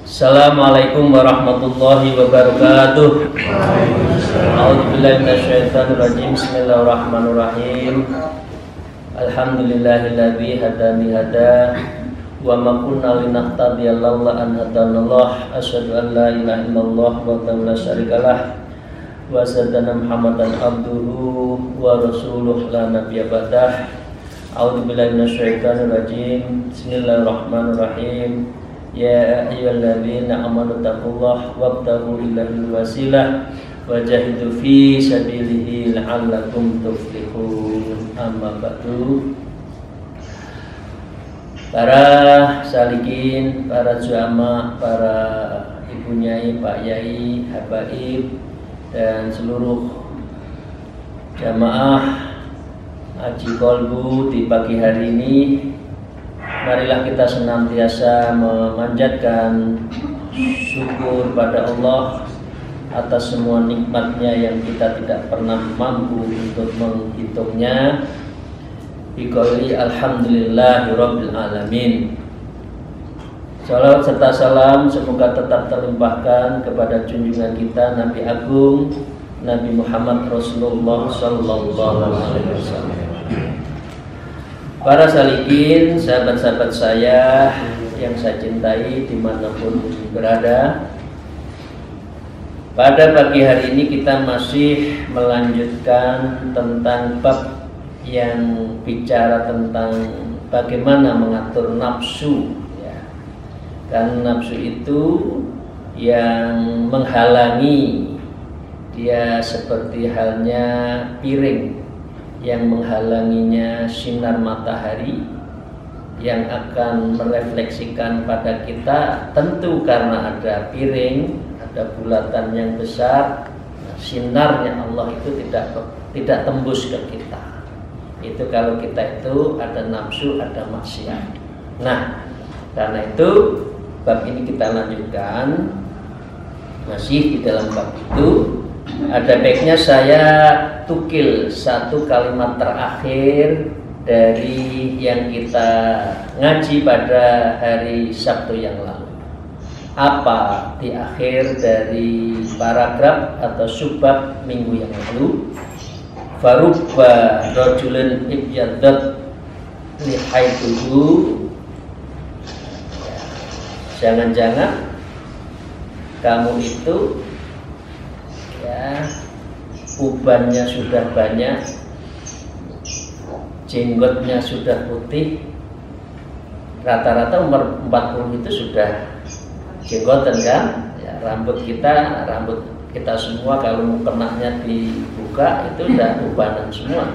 Assalamualaikum warahmatullahi wabarakatuh. A'udzubillahi minasyaitonir rajim. Bismillahirrahmanirrahim. Alhamdulillahilladzi hadani hada wa ma kunna linahtadiya laula an hadanallah. Asyhadu an la ilaha illallah wa la syarikalah wa asyhadu Muhammadan abduhu wa rasuluh la nabiyya ba'dah. A'udzubillahi minasyaitonir rajim. Bismillahirrahmanirrahim. Ya ayyuhalladzina amanu taqullaha wabtaghu ilaihi wasilah wajahidu fi sabilihi la'allakum tuflihun. Amma ba'du. Para salikin, para jamaah, para ibu nyai, pak yai, habaib, dan seluruh jamaah Haji Kolbu di pagi hari ini, marilah kita senantiasa memanjatkan syukur pada Allah atas semua nikmatnya yang kita tidak pernah mampu untuk menghitungnya. Biqauli alhamdulillahirabbil alamin. Salawat serta salam semoga tetap terlimpahkan kepada junjungan kita Nabi Agung Nabi Muhammad Rasulullah sallallahu alaihi wasallam. Para salikin, sahabat-sahabat saya yang saya cintai dimanapun berada, pada pagi hari ini kita masih melanjutkan tentang bab yang bicara tentang bagaimana mengatur nafsu, ya. Karena nafsu itu yang menghalangi, dia seperti halnya piring yang menghalanginya sinar matahari yang akan merefleksikan pada kita. Tentu karena ada piring, ada bulatan yang besar, sinarnya Allah itu tidak tembus ke kita. Itu kalau kita itu ada nafsu, ada maksiat. Nah, karena itu bab ini kita lanjutkan. Masih di dalam bab itu ada baiknya saya tukil satu kalimat terakhir dari yang kita ngaji pada hari Sabtu yang lalu. Apa di akhir dari paragraf atau subbab minggu yang lalu? Farubba rajulun ibyadat lihaituhu. Jangan-jangan kamu itu, ya, ubannya sudah banyak, jenggotnya sudah putih. Rata-rata umur 40 itu sudah jenggotan kan, ya, rambut kita semua kalau kenanya dibuka itu udah ubanan semua.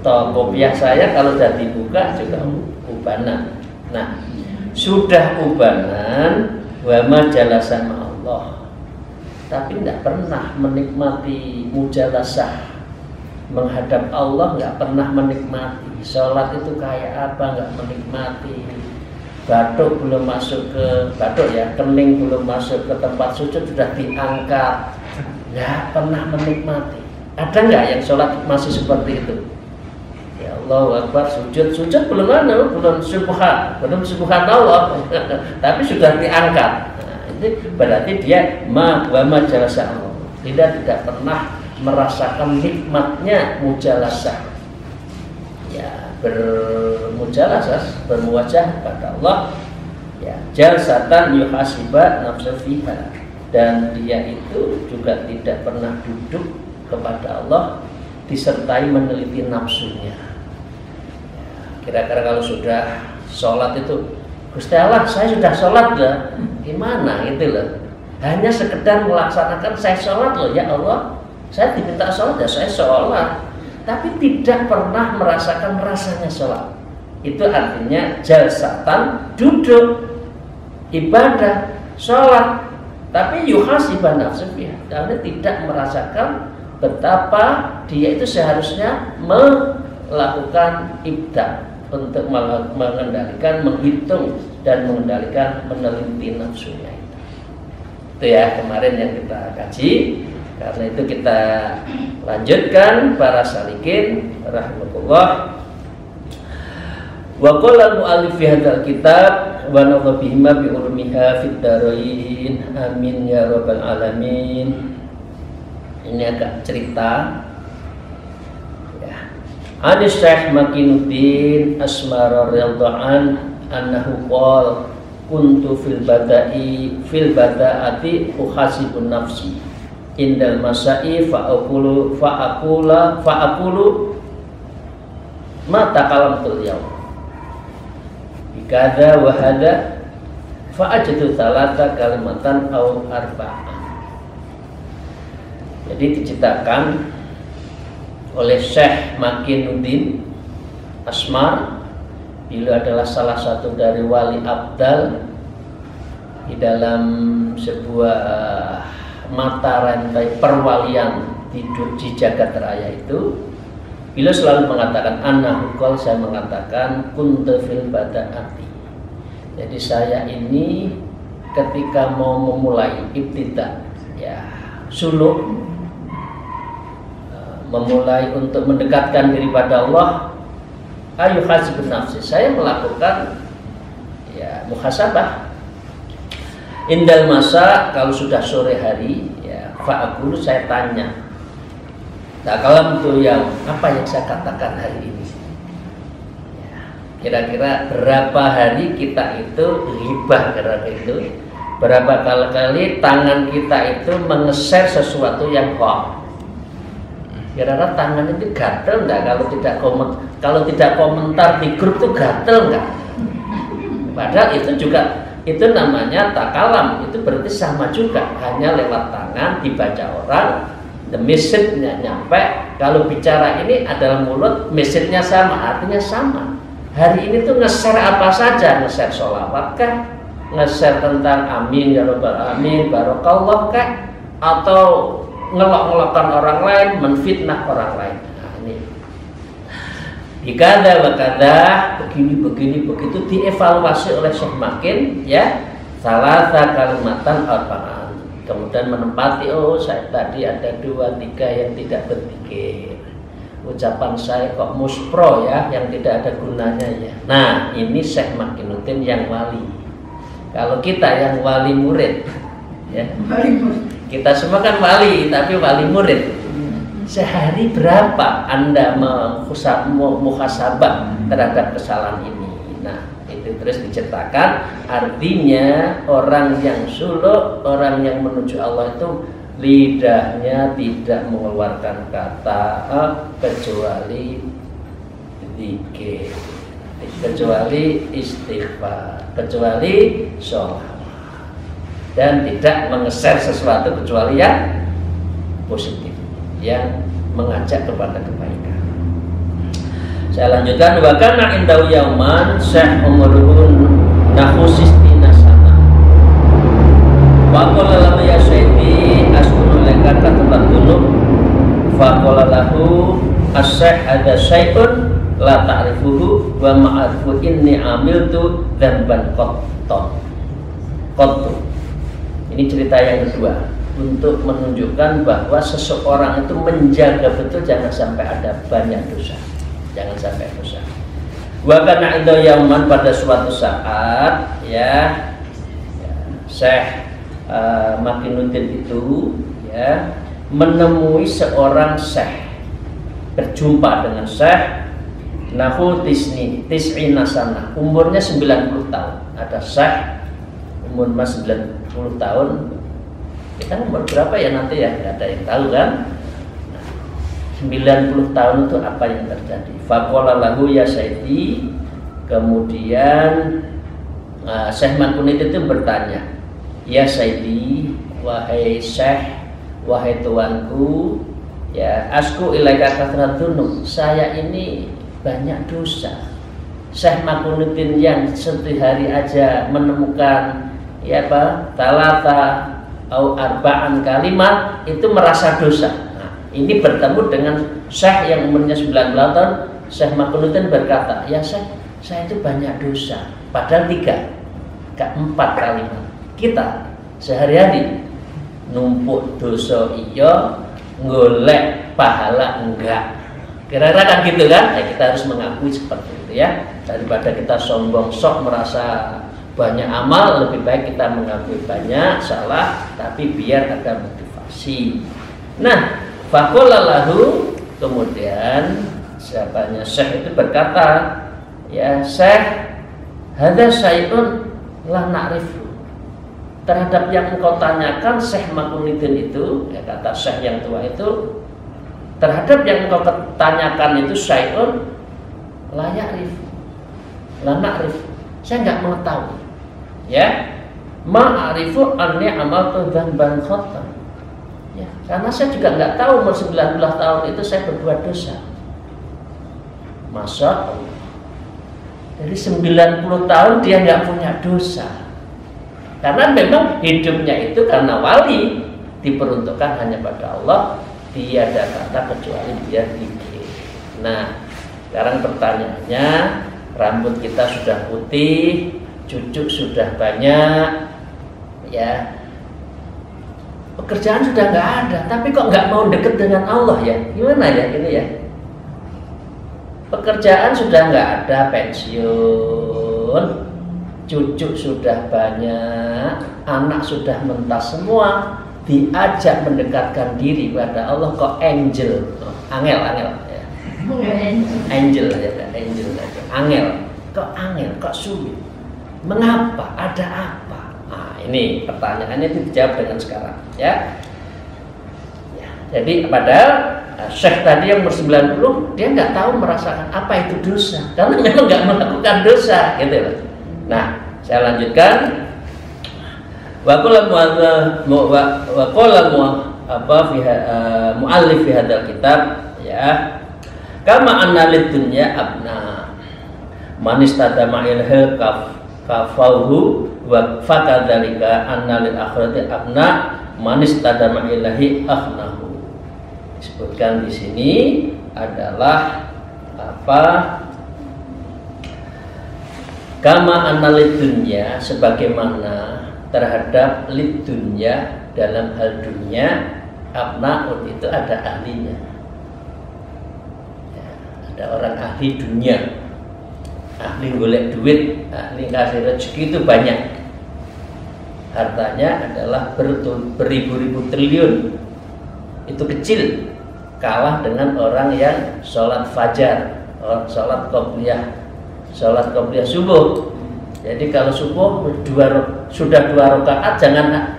Kopiah saya kalau udah dibuka juga ubanan. Nah, sudah ubanan wa jalasa sama Allah, tapi tidak pernah menikmati mujalasah menghadap Allah, nggak pernah menikmati. Sholat itu kayak apa, nggak menikmati. Batuk belum masuk ke batuk, ya, kening belum masuk ke tempat sujud sudah diangkat, nggak pernah menikmati. Ada nggak yang sholat masih seperti itu? Ya Allah Akbar, sujud belum subhanallah, tapi sudah diangkat. Berarti dia wa majalasa Allah, tidak pernah merasakan nikmatnya mujalasah, ya, bermujalasah, bermuwajah pada Allah, ya, jalsatan yuhasiba nafsa fiha, dan dia itu juga tidak pernah duduk kepada Allah disertai meneliti nafsunya. Ya, kira-kira kalau sudah sholat itu, Gusti Allah, saya sudah sholat lah, gimana gitu loh. Hanya sekedar melaksanakan saya sholat loh, ya Allah, saya diminta sholat, ya saya sholat, tapi tidak pernah merasakan rasanya sholat. Itu artinya jalsatan, duduk, ibadah, sholat, tapi yuhasiban nafsu fiha, karena tidak merasakan betapa dia itu seharusnya melakukan ibda untuk mengendalikan, menghitung dan mengendalikan, meneliti nafsunya itu. Itu ya kemarin yang kita kaji. Karena itu kita lanjutkan para salikin rahimahullah. Wa qala al-mu'allif fi hadzal kitab wa nadha bihima bi ulmiha fid darain amin ya rabbal alamin. Ini agak cerita ya. Anis Syekh Makinuddin Asmara radhiyallahu anhu qala kuntu fil bada'ati uhasibun nafsi indal masai fa'akulu ma takalamtul yaum bikada wa hada fa'ajadu thalatha kalimatan au arba'ah. Jadi diceritakan oleh Syekh Makinuddin Asmar, beliau adalah salah satu dari wali abdal di dalam sebuah mata rantai perwalian di jagat raya itu. Beliau selalu mengatakan anahukol, saya mengatakan kuntu fil bada'ati. Jadi saya ini ketika mau memulai ibtida ya suluk, memulai untuk mendekatkan diri pada Allah, ayu hasibun nafsi, saya melakukan ya muhasabah. Indal masa, kalau sudah sore hari ya fa'akulu, saya tanya, nah kalau itu yang apa yang saya katakan hari ini ya, kira-kira berapa hari kita itu ghibah, kira-kira itu berapa kali tangan kita itu mengeser sesuatu yang hoax. Kira-kira tangan itu gatel enggak kalau tidak komentar di grup itu gatel enggak? Padahal itu juga itu namanya takalam, itu berarti sama juga, hanya lewat tangan dibaca orang, the message-nya nyampe. Kalau bicara ini adalah mulut, message-nya sama, artinya sama. Hari ini tuh nge-share apa saja, nge-share sholawat kah, nge-share tentang amin ya rabbal alamin, barokallah kah, atau ngelok-ngelokkan orang lain, menfitnah orang lain. Nah, ini dikada wakada begini begitu dievaluasi oleh Syekh Makin ya, salasa kalimatan arba'an. Kemudian menempati, oh saya tadi ada 2-3 yang tidak berpikir, ucapan saya kok muspro ya, yang tidak ada gunanya ya. Nah ini Syekh Makinuddin yang wali. Kalau kita yang wali murid ya, kita semua kan wali, tapi wali murid. Sehari berapa Anda muhasabah terhadap kesalahan ini? Nah, itu terus diceritakan. Artinya orang yang suluk, orang yang menuju Allah itu lidahnya tidak mengeluarkan kata kecuali zikir, kecuali istighfar, kecuali sholat, dan tidak mengeser sesuatu kecuali yang positif, yang mengajak kepada kebaikan. Saya lanjutkan, wa kana indau yauman Syekh umurun nahusistina sana wa qala lahu ya sayyidi askunu laka tempat dulu fa qala lahu as-syekh ada syai'un la ta'rifuhu wa ma'arifu inni amiltu dzamban qattu. Ini cerita yang kedua untuk menunjukkan bahwa seseorang itu menjaga betul jangan sampai ada banyak dosa, jangan sampai dosa. Wa kana inda yauman, pada suatu saat ya Syekh Makinuddin itu ya menemui seorang syekh, berjumpa dengan syekh nahu tis'ina sana, umurnya 90 tahun. Ada syekh umur 90 tahun. Kita umur berapa ya nanti ya, nggak ada yang tahu kan. 90 tahun itu apa yang terjadi? Faqala lahu ya sayyidi, kemudian Syekh Makinuddin itu bertanya, ya sayyidi, wahai syekh, wahai tuanku, ya asku ilaika kathratun, saya ini banyak dosa. Syekh Makinuddin yang setiap hari aja menemukan ya apa talata au arba'an kalimat itu merasa dosa. Nah, ini bertemu dengan Syekh yang umurnya 90 tahun. Syekh Makhlutin berkata, ya Syekh, saya itu banyak dosa. Padahal 4 kalimat. Kita sehari-hari numpuk dosa iya, golek pahala enggak. Kira-kira kan gitu kan? Ya, kita harus mengakui seperti itu ya. Daripada kita sombong sok merasa banyak amal, lebih baik kita mengakui banyak salah, tapi biar ada motivasi. Nah, faqala lahu, kemudian siapanya Syekh itu berkata, ya Syekh, hadza syai'un la na'rifu. Terhadap yang engkau tanyakan Syekh Makhlutin itu, ya kata Syekh yang tua itu, terhadap yang engkau tanyakan itu syai'un la ya'rifu, la na'rifu. Saya enggak mengetahui. Ya, ma'arifu anni amaltu dzamban khata. Ya, karena saya juga enggak tahu umur 19 tahun itu saya berbuat dosa. Masya Allah. Jadi 90 tahun dia nggak punya dosa. Karena memang hidupnya itu karena wali diperuntukkan hanya pada Allah, tiada kata kecuali dia zikir. Nah, sekarang pertanyaannya, rambut kita sudah putih, cucuk sudah banyak, ya, pekerjaan sudah nggak ada, tapi kok nggak mau deket dengan Allah ya? Gimana ya ini ya? Pekerjaan sudah nggak ada, pensiun, cucu sudah banyak, anak sudah mentas semua, diajak mendekatkan diri pada Allah kok angel, angel ya. Angel aja, angel, kok sulit. Mengapa? Ada apa? Nah, ini pertanyaannya itu dijawab dengan sekarang, ya. Jadi padahal Syekh tadi yang umur 90 dia nggak tahu merasakan apa itu dosa, karena memang nggak melakukan dosa, gitu loh. Nah, saya lanjutkan. Mu'allif fi hadzal kitab, ya. Kama anna lid dunya abna man istadama ilha kafauhu wa fakadzalika anna lil akhirati abna man istadama ilahi akhnahu. Disebutkan di sini adalah apa? Kama anna lid dunya, sebagaimana terhadap lid dunya dalam hal dunia, abnaun itu ada ahlinya. Ya, ada orang ahli dunia, ahli golek duit, ahli kasih rezeki itu banyak. Hartanya adalah beribu-ribu triliun. Itu kecil, kalah dengan orang yang sholat fajar, sholat qobliyah subuh. Jadi kalau subuh sudah 2 rakaat,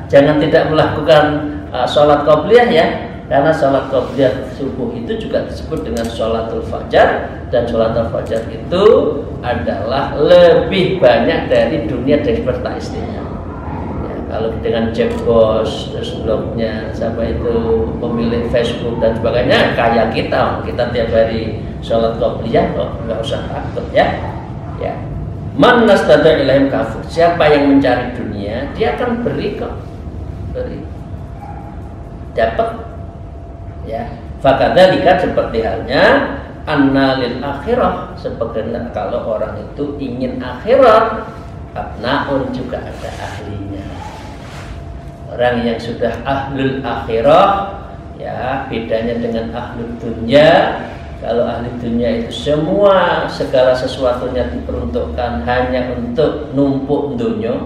jangan tidak melakukan sholat qobliyah ya, karena sholat qobliyah subuh itu juga disebut dengan sholatul fajar, dan sholatul fajar itu adalah lebih banyak dari dunia daripada istrinya. Kalau dengan Jack Bos, terus blognya, siapa itu pemilik Facebook dan sebagainya, kayak kita tiap hari sholat qobliyah kok, nggak usah takut ya. Ya, man nastada ilaihim kafur. Siapa yang mencari dunia, dia akan beri kok, dapat. Ya, fakadzalika, seperti halnya anna lil akhirah, seperti kalau orang itu ingin akhirat, abnaun juga ada ahlinya. Orang yang sudah ahlul akhirah, ya, bedanya dengan ahlul dunya. Kalau ahli dunya itu segala sesuatunya diperuntukkan hanya untuk numpuk dunya,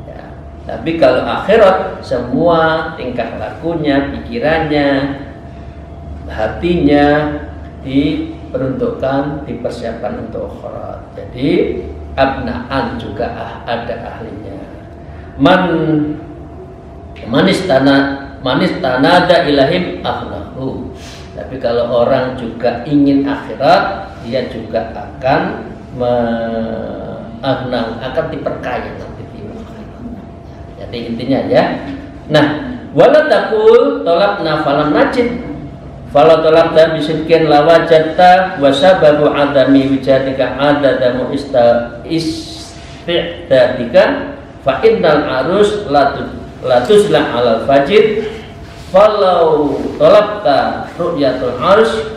ya. Tapi kalau akhirat, semua tingkah lakunya, pikirannya, hatinya diperuntukkan, dipersiapkan untuk akhirat. Jadi abnaan juga ada ahlinya. Manistanada ilahim akhnahu. Tapi kalau orang juga ingin akhirat, dia juga akan akan diperkaya nanti di akhirat. Jadi intinya ya. Nah, wala taqul talabna falam najid. Fala talabta bisidqin lawajadta wa sababu adami wijadika adadamu istidadika fa innal arus la tusla alal fajid Falau talabta ru'yatul arsh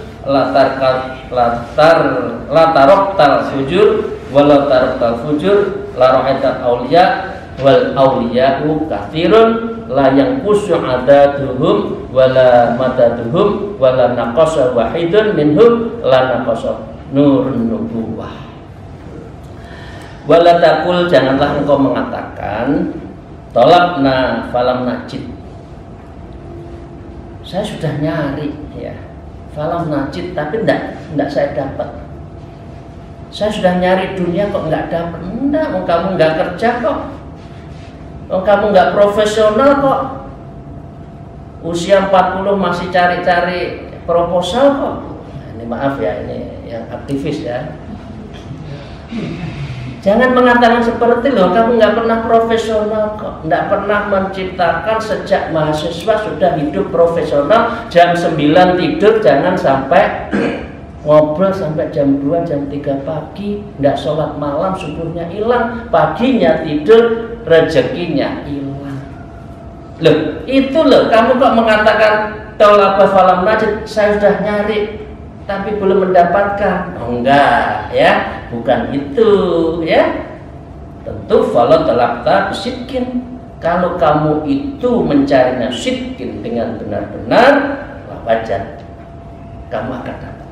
lataroktal fujur walau taroktal fujur la ra'aital auliya wal auliya'u katsirun la yanqusu adaduhum wala madaduhum wala naqasa wahidun minhum la naqasa nurun nubuwah. Wala taqul, janganlah engkau mengatakan talabna falam najid, saya sudah nyari ya, falam najid tapi enggak saya dapat. Saya sudah nyari dunia kok enggak dapat. Enggak, kamu enggak kerja kok. Kamu enggak profesional kok. Usia 40 masih cari-cari proposal kok. Nah, ini maaf ya, ini yang aktivis ya. Jangan mengatakan seperti loh, kamu nggak pernah profesional kok, nggak pernah menciptakan sejak mahasiswa sudah hidup profesional, jam 9 tidur, jangan sampai ngobrol sampai jam 2, jam 3 pagi, nggak sholat malam, subuhnya hilang, paginya tidur, rezekinya hilang. Loh, itu loh, kamu kok mengatakan tolaba falam najid, saya sudah nyari tapi belum mendapatkan. Oh, enggak ya, bukan itu ya. Tentu falau talabta bisidkin, kalau kamu itu mencarinya sidkin dengan benar-benar, wajar kamu akan dapat.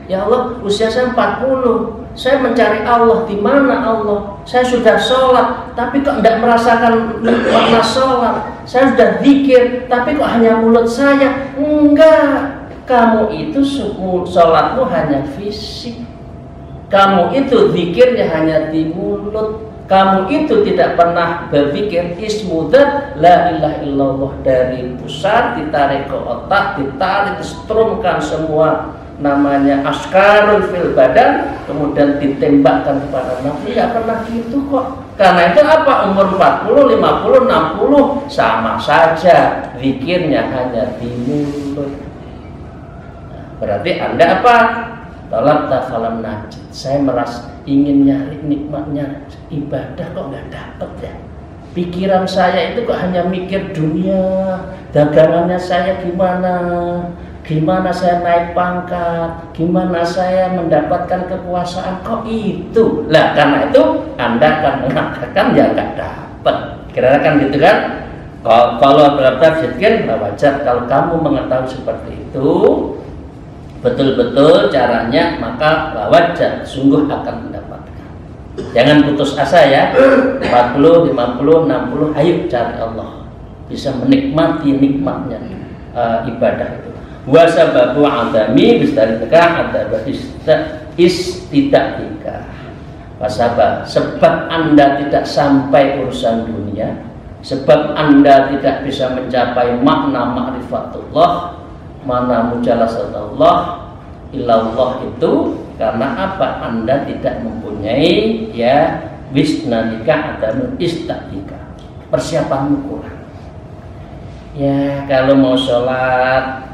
Ya Allah, usia saya 40, saya mencari Allah, di mana Allah? Saya sudah sholat tapi kok tidak merasakan makna sholat. Saya sudah zikir tapi kok hanya mulut saya. Enggak, kamu itu sholatmu hanya fisik, kamu itu zikirnya hanya di mulut, kamu itu tidak pernah berzikir ismudzat la ilaha illallah dari pusat ditarik ke otak, ditarik distrumkan semua namanya askarun fil badan, kemudian ditembakkan kepada nafsu. Tidak pernah gitu kok. Karena itu apa, umur 40, 50, 60 sama saja, zikirnya hanya di mulut. Berarti Anda apa? Talabta falam najid, saya merasa ingin nyari nikmatnya ibadah kok nggak dapat ya. Pikiran saya itu kok hanya mikir dunia, dagangannya saya gimana saya naik pangkat, gimana saya mendapatkan kekuasaan, kok itu. Lah karena itu Anda akan mengatakan ya nggak dapat. Kira-kira kan gitu kan? Kalau talabta fisidkin, wajar kalau kamu mengetahui seperti itu, betul-betul caranya, maka wajar sungguh akan mendapatkan. Jangan putus asa ya. 40, 50, 60, ayo cari Allah, bisa menikmati nikmatnya ibadah itu. Wa sababu adami bistarika adaba istidadika. Sebab Anda tidak sampai urusan dunia, sebab Anda tidak bisa mencapai makna ma'rifatullah, mana mujalasatullah illallah itu karena apa? Anda tidak mempunyai ya wisnanika adamu istadika, persiapanmu kurang. Ya kalau mau sholat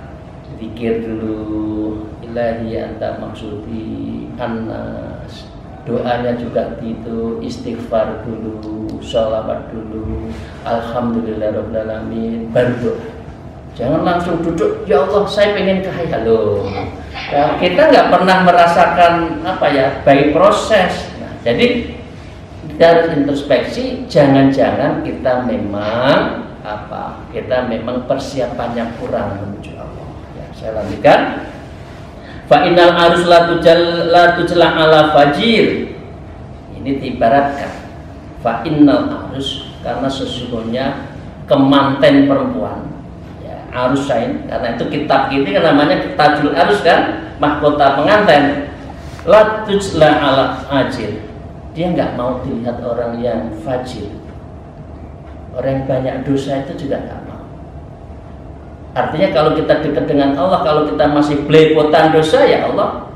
zikir dulu, ilahi anta maksudi annas, doanya juga gitu, istighfar dulu, sholawat dulu, alhamdulillahirabbil alamin, baru doa. Jangan langsung duduk, ya Allah saya pengen kaya loh. Ya, kita nggak pernah merasakan apa ya, by proses. Nah, jadi kita harus introspeksi, jangan-jangan kita memang apa? Kita memang persiapannya kurang menuju Allah. Ya, saya lanjutkan. Fa innal arus la tujla ala fajir. Ini diibaratkan. Fa innal arus, karena sesungguhnya kemanten perempuan. Arus sain, karena itu kitab ini kan namanya Tajul Arus kan, mahkota pengantin. La tujla ala ajir, dia nggak mau dilihat orang yang fajir, orang yang banyak dosa itu juga nggak mau. Artinya kalau kita dekat dengan Allah, kalau kita masih belepotan dosa, ya Allah,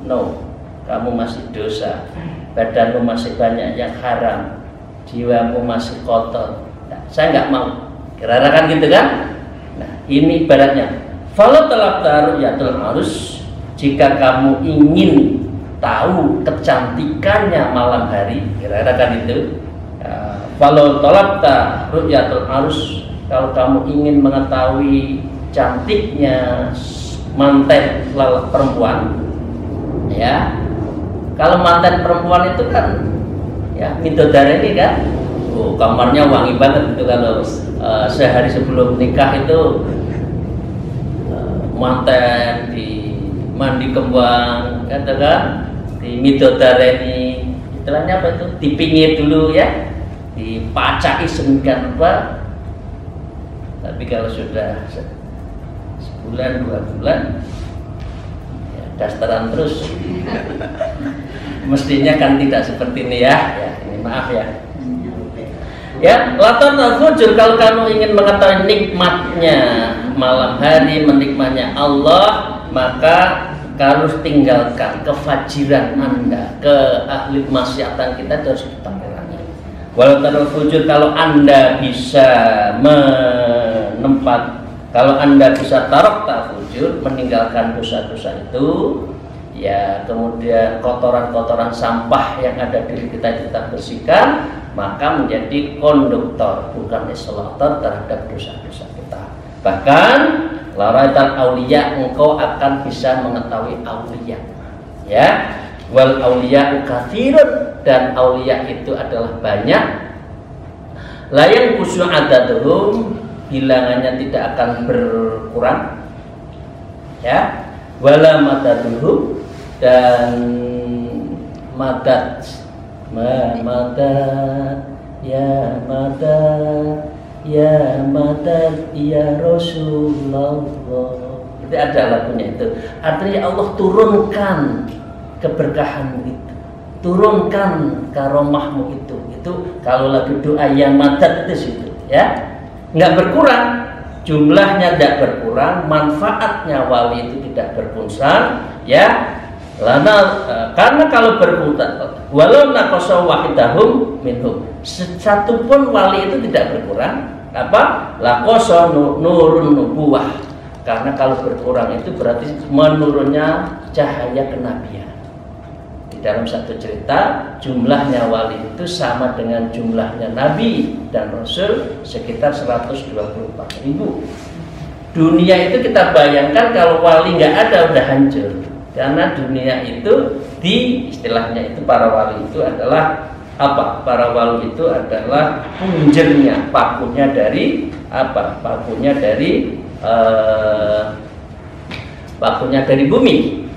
no, kamu masih dosa, badanmu masih banyak yang haram, jiwamu masih kotor, nah, saya nggak mau. Kira-kira kan gitu kan? Nah, ini ibaratnya. Falau talabta ru'yatul arus, jika kamu ingin tahu kecantikannya malam hari, kira-kira kan itu. Falau talabta ru'yatul arus, kalau kamu ingin mengetahui cantiknya manten perempuan, ya, kalau manten perempuan itu kan ya Midodareni kan, kamarnya wangi banget itu kalau sehari sebelum nikah itu manten di mandi kembang, katakan di Midodareni, istilahnya apa itu, dipingit dulu ya, dipacaki sedemikian rupa. Tapi kalau sudah sebulan 2 bulan ya, dasteran terus mestinya kan tidak seperti ini ya, ini maaf ya. Ya, latar fujur, kalau kamu ingin mengetahui nikmatnya malam hari, menikmatnya Allah, maka harus tinggalkan kefajiran Anda, ke ahli maksiatan kita harus kita kurangi. Walau tarul fujur, kalau Anda bisa kalau Anda bisa tarok fujur, meninggalkan dosa-dosa itu, ya, kemudian kotoran-kotoran sampah yang ada di kita bersihkan, maka menjadi konduktor, bukan isolator terhadap dosa-dosa kita. Bahkan laraitan aulia, engkau akan bisa mengetahui aulia, ya. Wal aulia katsirun, dan aulia itu adalah banyak. Layang kusu adaduhum, bilangannya tidak akan berkurang, ya. Wala madaduhum, dan madad, madad ya madad ya madad ya Rasulullah. Itu ada lagunya itu. Artinya Allah turunkan keberkahanmu itu, turunkan karomahmu itu. Itu kalau lagi doa ya madad itu situ, ya. Nggak berkurang, jumlahnya tidak berkurang, manfaatnya wali itu tidak berkurang, ya. Karena kalau berkurang, walau naqasa wahidahum minhum, satu pun wali itu tidak berkurang, apa? Laqasa nurun nubuwah. Karena kalau berkurang itu berarti menurunnya cahaya kenabian. Di dalam satu cerita, jumlahnya wali itu sama dengan jumlahnya nabi dan rasul, sekitar 124.000. Dunia itu kita bayangkan kalau wali nggak ada udah hancur. Karena dunia itu istilahnya itu para wali itu adalah apa? Para wali itu adalah punjernya, pakunya dari apa? Pakunya dari bumi.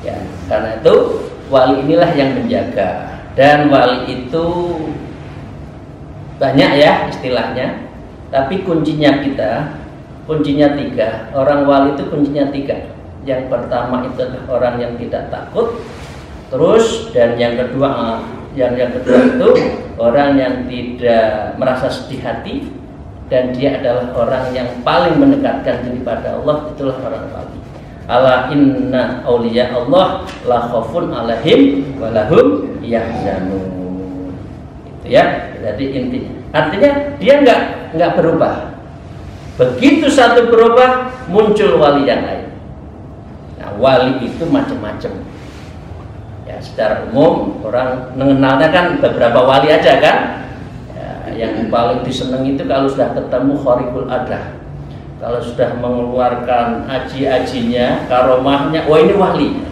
Ya, karena itu wali inilah yang menjaga, dan wali itu banyak ya istilahnya, tapi kuncinya 3. Orang wali itu kuncinya 3. Yang pertama itu adalah orang yang tidak takut, terus, dan yang kedua itu orang yang tidak merasa sedih hati, dan dia adalah orang yang paling mendekatkan diri pada Allah, itulah orang wali. Ala inna auliya Allah la khaufun alaihim wa lahum yahzanun. Itu ya, jadi intinya. Artinya dia nggak berubah. Begitu satu berubah, muncul wali yang lain. Nah, wali itu macam-macam. Ya, secara umum orang mengenalnya kan beberapa wali aja kan. Ya, yang paling disenangi itu kalau sudah ketemu khariqul adah. Kalau sudah mengeluarkan aji-ajinya, karomahnya, oh ini wali.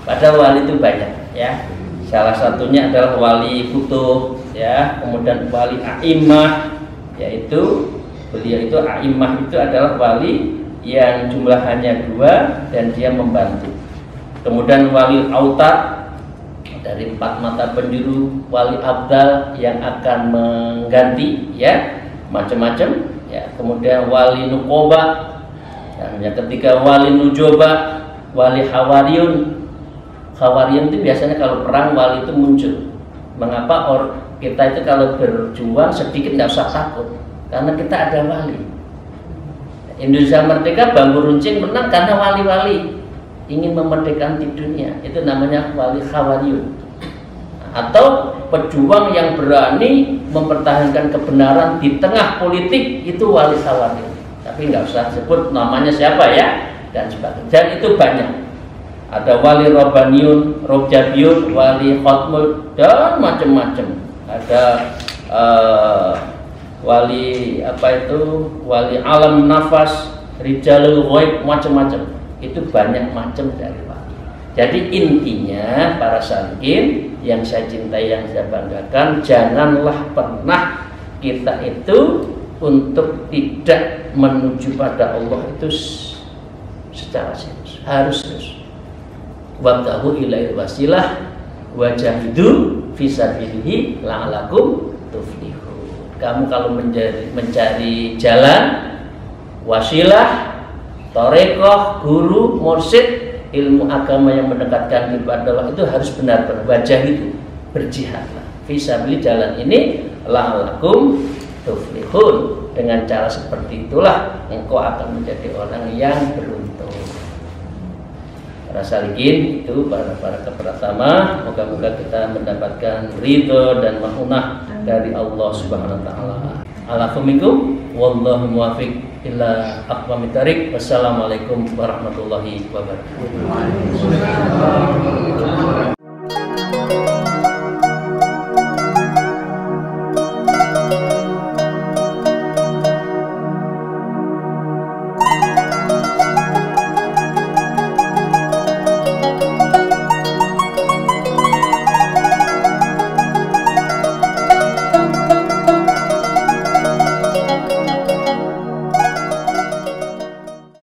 Padahal wali itu banyak, ya. Salah satunya adalah wali kutub, ya. Kemudian wali a'immah, yaitu beliau itu a'immah itu adalah wali yang jumlahannya 2 dan dia membantu. Kemudian wali autat, dari 4 mata penjuru, wali abdal yang akan mengganti, ya, macam-macam. Ya, kemudian wali nukoba, dan yang ketiga wali nujoba, wali hawariyun. Hawariyun itu biasanya kalau perang wali itu muncul. Mengapa kita itu kalau berjuang sedikit nggak usah takut, karena kita ada wali. Indonesia merdeka, bambu runcing menang karena wali-wali ingin memerdekakan di dunia. Itu namanya wali hawariyun. Atau pejuang yang berani mempertahankan kebenaran di tengah politik, itu wali hawariyun. Tapi nggak usah sebut namanya siapa ya, dan sebagainya. Dan itu banyak. Ada wali robaniun, robjabiyun, wali khotmul, dan macam-macam. Ada wali apa itu, wali alam nafas, rijalul ghaib, macam-macam. Itu banyak macam dari wali. Jadi intinya para salikin yang saya cintai, yang saya banggakan, janganlah pernah kita itu untuk tidak menuju pada Allah itu secara serius, harus serius. Wabtahu ilaihil wasilah wajahidu fisabilihi la'alakum tuflihun. Kamu kalau mencari jalan, wasilah, torekoh, guru, mursyid, ilmu agama yang mendekatkan kepada Allah itu harus benar-benar wajahidu, berjihadlah fisabilihi, jalan ini la'alakum tuflihun. Dengan cara seperti itulah engkau akan menjadi orang yang beruntung. Para salikin itu para kepertama, moga-moga kita mendapatkan ridho dan maunah dari Allah Subhanahu wa taala. Alaikum wallahu muwaffiq ila aqwamit thariq. Wassalamualaikum warahmatullahi wabarakatuh.